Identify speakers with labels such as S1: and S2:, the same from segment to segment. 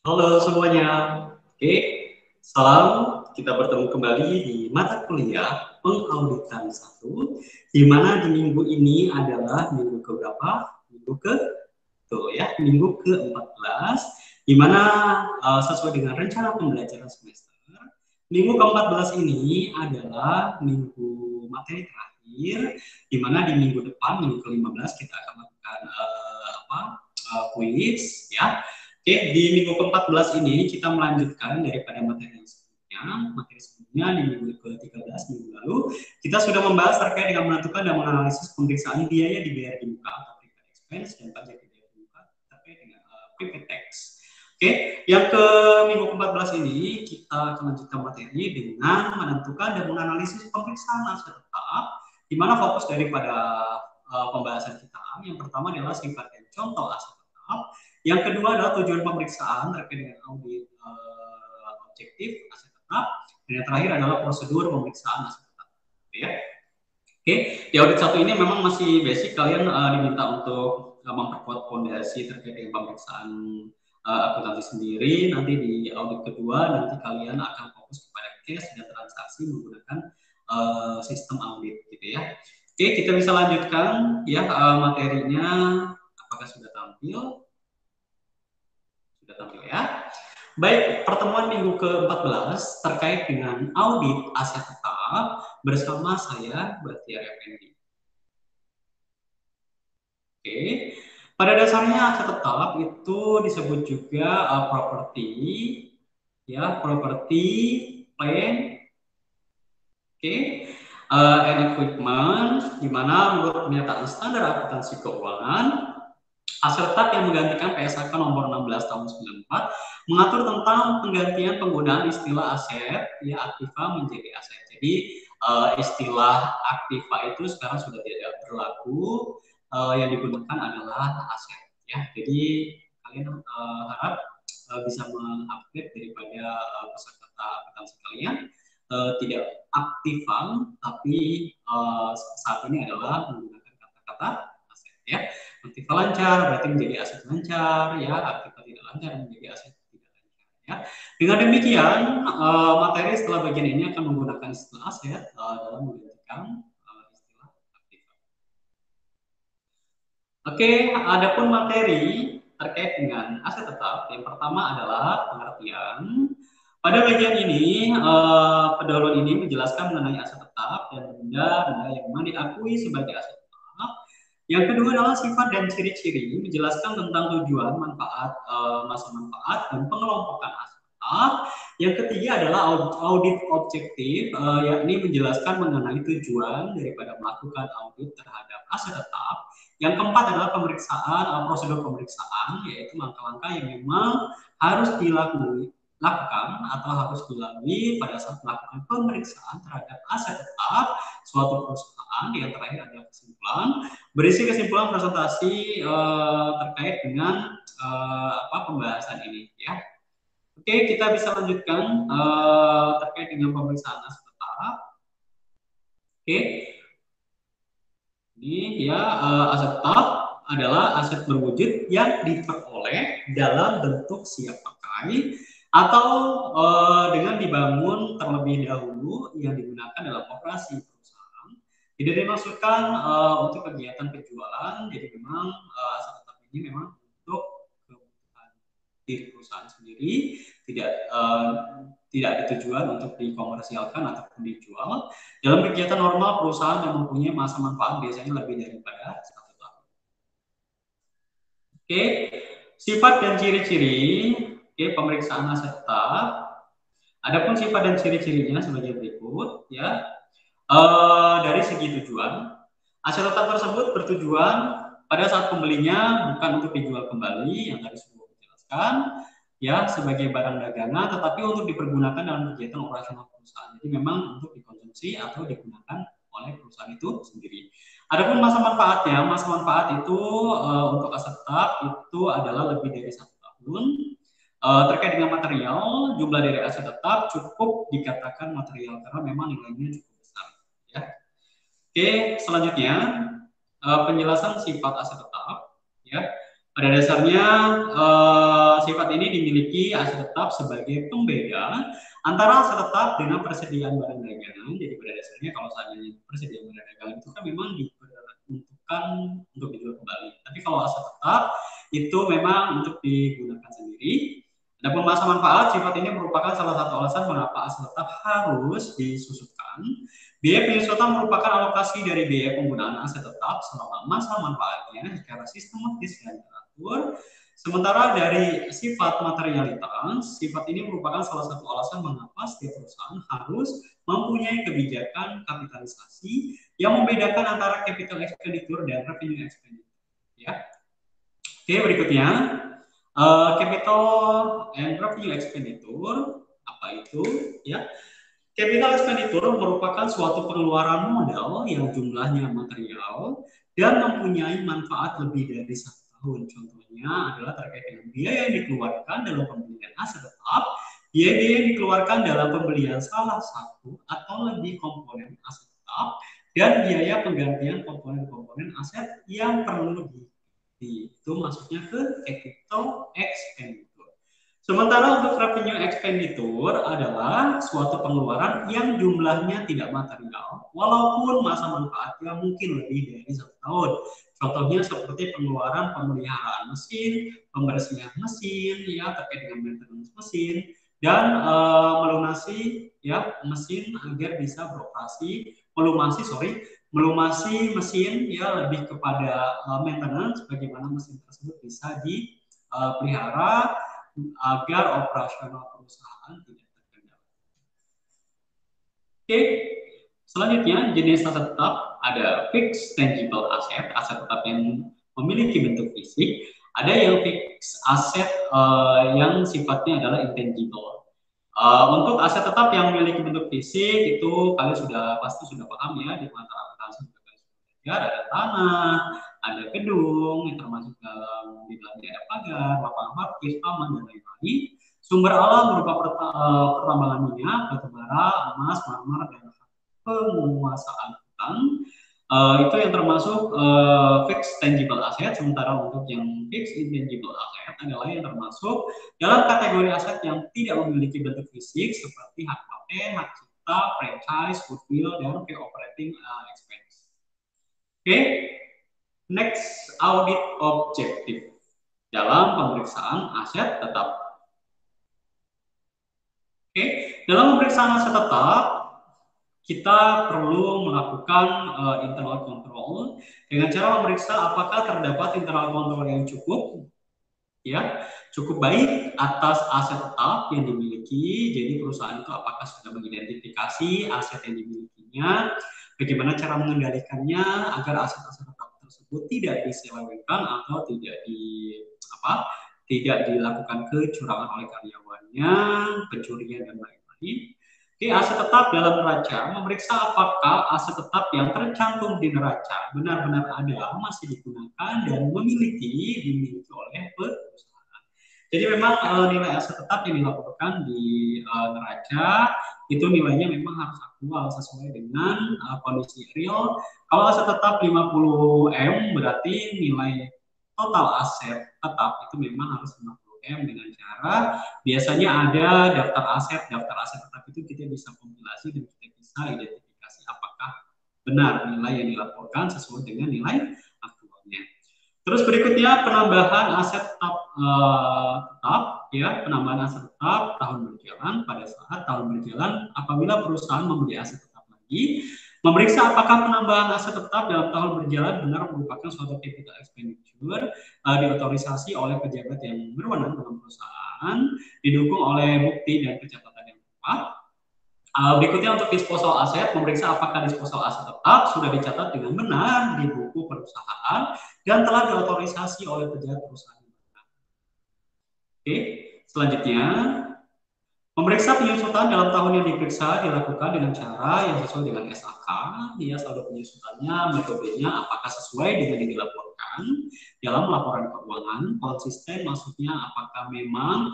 S1: Halo semuanya. Oke, salam. Kita bertemu kembali di mata kuliah pengauditan 1, di mana di minggu ini adalah minggu ke berapa? Minggu ke tuh ya, minggu ke-14, di mana sesuai dengan rencana pembelajaran semester, minggu ke-14 ini adalah minggu materi terakhir, di mana di minggu depan, minggu ke-15 kita akan melakukan kuis ya. Oke, di minggu ke-14 ini kita melanjutkan daripada materi yang sebelumnya. Materi sebelumnya di minggu ke-13 minggu lalu, kita sudah membahas terkait dengan menentukan dan menganalisis pemeriksaan biaya dibayar di muka atau prepaid expense dan pajak dibayar di muka terkait dengan prepaid tax. Oke, yang ke minggu ke-14 ini kita akan lanjutkan materi dengan menentukan dan menganalisis pemeriksaan aset tetap, di mana fokus daripada pembahasan kita yang pertama adalah sifat dan contoh aset tetap. Yang kedua adalah tujuan pemeriksaan terkait dengan audit objektif aset tetap. Dan yang terakhir adalah prosedur pemeriksaan aset tetap. Ya. Oke, di audit 1 ini memang masih basic, kalian diminta untuk memperkuat fondasi terkait dengan pemeriksaan akuntansi sendiri. Nanti di audit kedua nanti kalian akan fokus kepada case dan transaksi menggunakan sistem audit gitu ya. Oke, kita bisa lanjutkan ya materinya. Apakah sudah tampil? Sudah tampil ya. Baik, pertemuan minggu ke-14 terkait dengan audit aset tetap bersama saya, Bahtiar Effendi. Oke, pada dasarnya aset tetap itu disebut juga properti, ya, properti, plant, oke, and equipment, di mana menurut pernyataan standar akuntansi keuangan, aset tetap yang menggantikan PSAK nomor 16 tahun 94 mengatur tentang penggantian penggunaan istilah aset ya aktiva menjadi aset. Jadi istilah aktiva itu sekarang sudah tidak berlaku, yang digunakan adalah aset ya. Jadi kalian harap bisa mengupdate daripada kosakata akuntansi kalian, tidak aktifan tapi saat ini adalah menggunakan kata-kata aset ya. Aktiva lancar berarti menjadi aset lancar ya, aktiva tidak lancar menjadi aset tidak lancar ya. Dengan demikian materi setelah bagian ini akan menggunakan istilah aset dalam menggantikan istilah aktiva. Oke, adapun materi terkait dengan aset tetap yang pertama adalah pengertian. Pada bagian ini pendahuluan ini menjelaskan mengenai aset tetap dan benda-benda yang memang diakui sebagai aset tetap. Yang kedua adalah sifat dan ciri-ciri, menjelaskan tentang tujuan, manfaat, masa manfaat, dan pengelompokan aset tetap. Yang ketiga adalah audit objektif, yakni menjelaskan mengenai tujuan daripada melakukan audit terhadap aset tetap. Yang keempat adalah pemeriksaan, prosedur pemeriksaan, yaitu langkah-langkah yang memang harus dilakukan atau harus dilalui pada saat melakukan pemeriksaan terhadap aset tetap suatu perusahaan. Yang terakhir adalah kesimpulan, berisi kesimpulan presentasi terkait dengan pembahasan ini ya. Oke, kita bisa lanjutkan terkait dengan pemeriksaan aset tetap. Oke, ini ya aset tetap adalah aset berwujud yang diperoleh dalam bentuk siap pakai atau dengan dibangun terlebih dahulu yang digunakan dalam operasi perusahaan. Tidak dimaksudkan untuk kegiatan penjualan, jadi memang aset tetap ini memang untuk kebutuhan diri perusahaan sendiri, tidak ada tujuan untuk dikomersialkan ataupun dijual. Dalam kegiatan normal, perusahaan yang mempunyai masa manfaat biasanya lebih daripada 1 tahun. Oke, sifat dan ciri-ciri pemeriksaan aset tetap. Adapun sifat dan ciri-cirinya sebagai berikut ya. Dari segi tujuan, aset tetap tersebut bertujuan pada saat pembelinya bukan untuk dijual kembali yang tadi sudah dijelaskan ya sebagai barang dagangan, tetapi untuk dipergunakan dalam kegiatan operasional perusahaan. Jadi memang untuk dikonsumsi atau digunakan oleh perusahaan itu sendiri. Adapun masa manfaatnya, masa manfaat itu untuk aset tetap itu adalah lebih dari 1 tahun. Terkait dengan material, jumlah dari aset tetap cukup dikatakan material karena memang nilainya cukup besar. Ya. Oke, selanjutnya penjelasan sifat aset tetap. Ya. Pada dasarnya sifat ini dimiliki aset tetap sebagai pembeda antara aset tetap dengan persediaan barang dagangan. Jadi pada dasarnya kalau seandainya persediaan barang dagangan itu kan memang diperuntukkan untuk dijual kembali. Tapi kalau aset tetap itu memang untuk digunakan sendiri. Adapun masa manfaat, sifat ini merupakan salah satu alasan mengapa aset tetap harus disusutkan. Biaya penyusutan merupakan alokasi dari biaya penggunaan aset tetap selama masa manfaatnya secara sistematis dan teratur. Sementara dari sifat materialitas, sifat ini merupakan salah satu alasan mengapa setiap perusahaan harus mempunyai kebijakan kapitalisasi yang membedakan antara capital expenditure dan revenue expenditure. Ya. Oke, berikutnya capital and revenue expenditure, apa itu? Ya, capital expenditure merupakan suatu pengeluaran modal yang jumlahnya material dan mempunyai manfaat lebih dari 1 tahun. Contohnya adalah terkait dengan biaya yang dikeluarkan dalam pembelian aset tetap, biaya yang dikeluarkan dalam pembelian salah satu atau lebih komponen aset tetap, dan biaya penggantian komponen-komponen aset yang perlu itu masuknya ke capital expenditure. Sementara untuk revenue expenditure adalah suatu pengeluaran yang jumlahnya tidak material, walaupun masa manfaatnya mungkin lebih dari 1 tahun. Contohnya seperti pengeluaran pemeliharaan mesin, pembersihan mesin, ya terkait dengan maintenance mesin, dan melunasi ya mesin agar bisa beroperasi, melumasi mesin ya lebih kepada maintenance, bagaimana mesin tersebut bisa dipelihara agar operasional perusahaan tidak terkendala. Oke, selanjutnya jenis aset tetap ada fixed tangible asset, aset tetap yang memiliki bentuk fisik, ada yang fixed asset yang sifatnya adalah intangible. Untuk aset tetap yang memiliki bentuk fisik itu kalian pasti sudah paham ya, di antara akuntansi juga kalian sudah belajar, ada tanah, ada gedung, yang termasuk di dalamnya ada pagar, lapangan parkir, taman dan lain-lain. Sumber alam berupa pertambangan minyak, batubara, emas, marmer, dan penguasaan hutan. Itu yang termasuk fixed tangible asset. Sementara untuk yang fixed intangible asset adalah yang termasuk dalam kategori aset yang tidak memiliki bentuk fisik seperti hak paten, hak cipta, franchise, goodwill, dan operating expense. Oke, next, audit objektif dalam pemeriksaan aset tetap. Oke, dalam pemeriksaan aset tetap kita perlu melakukan internal control dengan cara memeriksa apakah terdapat internal control yang cukup, ya, cukup baik atas aset tetap yang dimiliki. Jadi perusahaan itu apakah sudah mengidentifikasi aset yang dimilikinya, bagaimana cara mengendalikannya agar aset-aset tetap tersebut tidak diselewengkan atau tidak dilakukan kecurangan oleh karyawannya, pencurian dan lain-lain. Oke, aset tetap dalam neraca memeriksa apakah aset tetap yang tercantum di neraca benar-benar ada, masih digunakan dan dimiliki oleh perusahaan. Jadi memang nilai aset tetap yang dilaporkan di neraca itu nilainya memang harus aktual sesuai dengan kondisi real. Kalau aset tetap 50M berarti nilai total aset tetap itu memang harus 50M dengan cara biasanya ada daftar aset tetap itu kita bisa kompilasi dan kita bisa identifikasi apakah benar nilai yang dilaporkan sesuai dengan nilai aktualnya. Terus berikutnya penambahan aset tetap ya, penambahan aset tetap tahun berjalan. Pada saat tahun berjalan apabila perusahaan membeli aset tetap lagi, memeriksa apakah penambahan aset tetap dalam tahun berjalan benar merupakan suatu capital expenditure diotorisasi oleh pejabat yang berwenang dalam perusahaan, didukung oleh bukti dan pencatatan yang tepat. Berikutnya untuk disposal aset, memeriksa apakah disposal aset tetap sudah dicatat dengan benar di buku perusahaan dan telah diotorisasi oleh pejabat perusahaan. Oke, selanjutnya memeriksa penyusutan dalam tahun yang diperiksa dilakukan dengan cara yang sesuai dengan SAK, ya saldo penyusutannya, metodenya apakah sesuai dengan yang dilaporkan dalam laporan keuangan, konsisten maksudnya apakah memang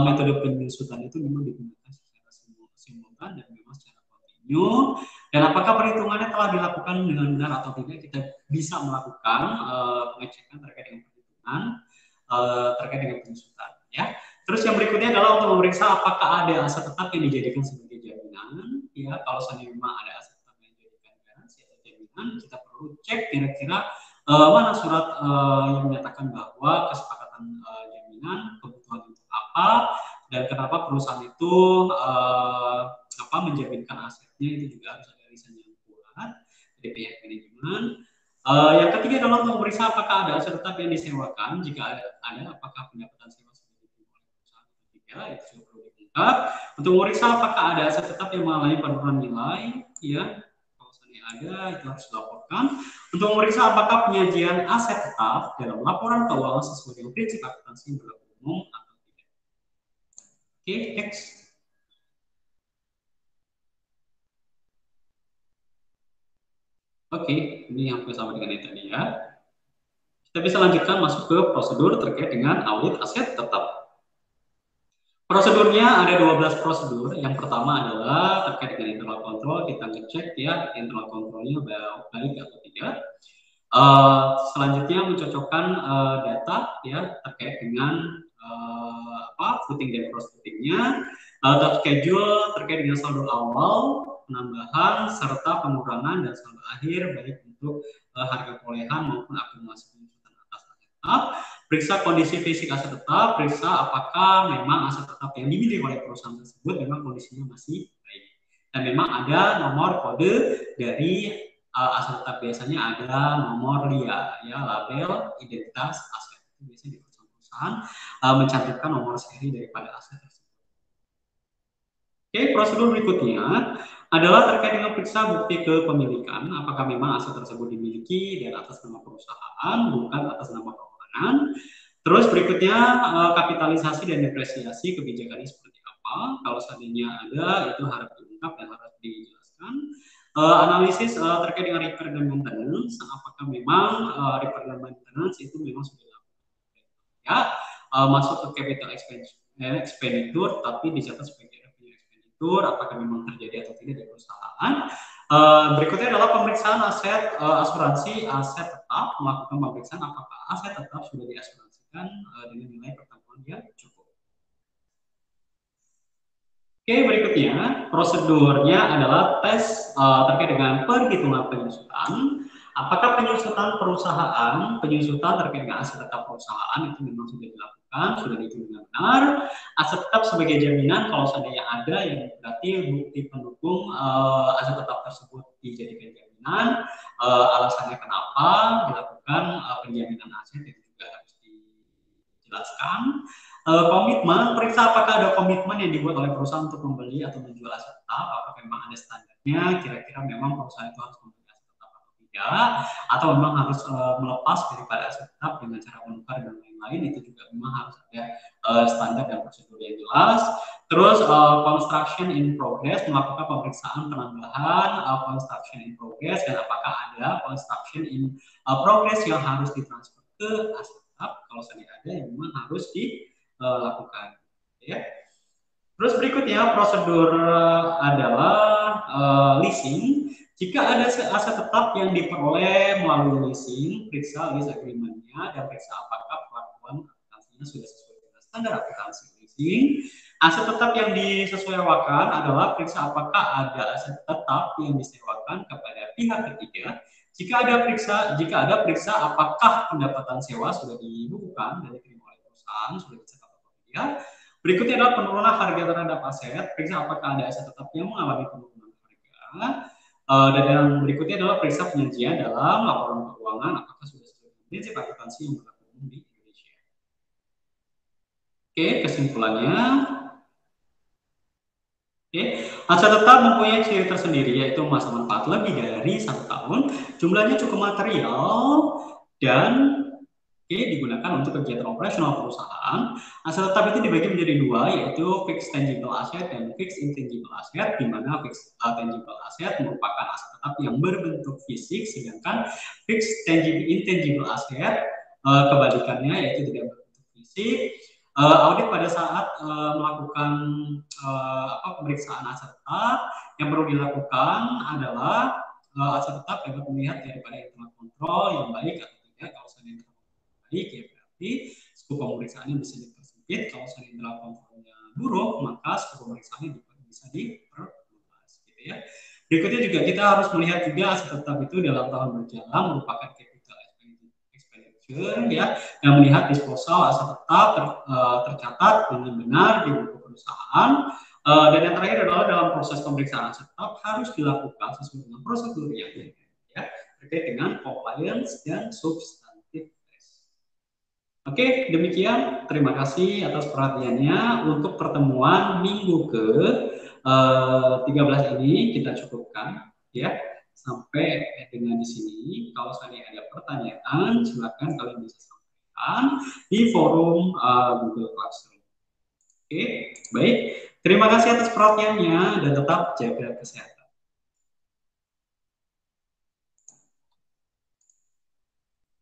S1: metode penyusutan itu memang digunakan secara simultan dan memang secara kontinu, dan apakah perhitungannya telah dilakukan dengan benar atau tidak. Kita bisa melakukan pengecekan terkait dengan perhitungan. terkait dengan penyusutan. Ya. Terus yang berikutnya adalah untuk memeriksa apakah ada aset tetap yang dijadikan sebagai jaminan. Ya, kalau seandainya memang ada aset tetap yang dijadikan garansi atau jaminan, kita perlu cek kira-kira mana surat yang menyatakan bahwa kesepakatan jaminan kebutuhan untuk apa dan kenapa perusahaan itu menjaminkan asetnya, itu juga harus ada riset yang kuat dari pihak manajemen. Yang ketiga adalah untuk memeriksa apakah ada aset tetap yang disewakan. Jika ada apakah pendapatan sewa sudah diterima oleh perusahaan atau tidak, itu juga perlu diungkap. Untuk memeriksa apakah ada aset tetap yang mengalami penurunan nilai, ya, kalau seandainya ada itu harus dilaporkan. Untuk memeriksa apakah penyajian aset tetap dalam laporan keuangan sesuai dengan prinsip akuntansi yang berlaku umum atau tidak. Oke, next. Oke, ini hampir sama dengan yang tadi ya. Kita bisa lanjutkan masuk ke prosedur terkait dengan audit aset tetap. Prosedurnya ada 12 prosedur. Yang pertama adalah terkait dengan internal control. Kita ngecek ya internal controlnya baik atau tidak. Selanjutnya mencocokkan data ya terkait dengan footing dan cross footingnya. Schedule terkait dengan saldo awal, penambahan serta pengurangan dan saldo akhir baik untuk harga perolehan maupun akumulasi penyusutan atas aset tetap. Periksa kondisi fisik aset tetap, periksa apakah memang aset tetap yang dimiliki oleh perusahaan tersebut memang kondisinya masih baik. Dan memang ada nomor kode dari aset tetap, biasanya ada nomor LIA, ya, label identitas aset. Itu biasanya di perusahaan mencantumkan nomor seri daripada aset tersebut. Oke, prosedur berikutnya adalah terkait dengan periksa bukti kepemilikan, apakah memang aset tersebut dimiliki dan atas nama perusahaan, bukan atas nama perorangan. Terus berikutnya kapitalisasi dan depresiasi kebijakannya seperti apa. Kalau seandainya ada, itu harus diungkap dan harus dijelaskan. Analisis terkait dengan repair dan maintenance, apakah memang repair dan maintenance itu memang sudah dilakukan ya, masuk ke capital expenditure, tapi dicatat sebagai revenue expenditure, apakah memang terjadi atau tidak di perusahaan. Berikutnya adalah pemeriksaan aset asuransi aset tetap, melakukan pemeriksaan apakah aset tetap sudah diasuransikan dengan nilai pertamuan yang cukup. Oke, berikutnya prosedurnya adalah tes terkait dengan perhitungan penyusutan. Apakah penyusutan perusahaan, penyusutan terkait dengan aset tetap perusahaan itu memang sudah dilakukan, sudah dihitung dengan benar. Aset tetap sebagai jaminan, kalau seandainya ada, yang berarti bukti pendukung aset tetap tersebut dijadikan jaminan. Alasannya kenapa dilakukan penjaminan aset itu juga harus dijelaskan. Komitmen, periksa apakah ada komitmen yang dibuat oleh perusahaan untuk membeli atau menjual aset tetap, apakah memang ada standarnya, kira-kira memang perusahaan itu harus membeli aset tetap atau tidak, atau memang harus melepas daripada aset tetap dengan cara menukar dan lain-lain, itu juga memang harus ada standar dan prosedur yang jelas. Terus construction in progress, melakukan pemeriksaan penambahan construction in progress, dan apakah ada construction in progress yang harus ditransfer ke aset tetap, kalau seandainya ada yang memang harus dilakukan ya. Terus berikutnya prosedur adalah leasing. Jika ada aset tetap yang diperoleh melalui leasing, periksa lease agreement-nya dan periksa apakah perlakuan akuntansinya sudah sesuai dengan standar akuntansi leasing. Aset tetap yang disesuaikan adalah periksa apakah ada aset tetap yang disewakan kepada pihak ketiga. Jika ada periksa apakah pendapatan sewa sudah dibukukan dan diterima oleh perusahaan, sudah dicatat atau tidak. Berikutnya adalah penurunan harga terhadap aset, periksa apakah ada aset tetap yang mengalami penurunan harga. Dan yang berikutnya adalah periksa penyajian dalam laporan keuangan, apakah sudah sesuai dengan prinsip akuntansi yang berlaku umum di Indonesia. Oke, kesimpulannya. Aset tetap mempunyai ciri tersendiri, yaitu masa manfaat lebih dari 1 tahun, jumlahnya cukup material, dan digunakan untuk kegiatan operasional perusahaan. Aset tetap itu dibagi menjadi dua, yaitu fixed tangible asset dan fixed intangible asset, di mana fixed tangible asset merupakan aset tetap yang berbentuk fisik, sedangkan fixed intangible asset kebalikannya, yaitu tidak berbentuk fisik. Audit pada saat melakukan pemeriksaan aset tetap, yang perlu dilakukan adalah aset tetap dapat melihat daripada internal kontrol yang baik atau tidak. Kalau seandainya baik, ya berarti skop pemeriksaannya bisa dipersempit. Kalau seandainya nilai konformnya buruk, maka skop pemeriksaannya bisa diperluas, gitu ya. Berikutnya juga kita harus melihat juga aset tetap itu dalam tahun berjalan merupakan capital expenditure, ya, yang melihat disposal aset tetap tercatat dengan benar di buku perusahaan. Dan yang terakhir adalah dalam proses pemeriksaan aset tetap harus dilakukan sesuai dengan prosedur yang ada, ya, terkait dengan compliance dan substantif test. Oke, demikian. Terima kasih atas perhatiannya. Untuk pertemuan minggu ke 13 ini kita cukupkan, ya, sampai dengan di sini. Kalau saya ada pertanyaan, silakan kalian bisa sampaikan di forum Google Classroom. Oke, baik. Terima kasih atas perhatiannya dan tetap jaga kesehatan.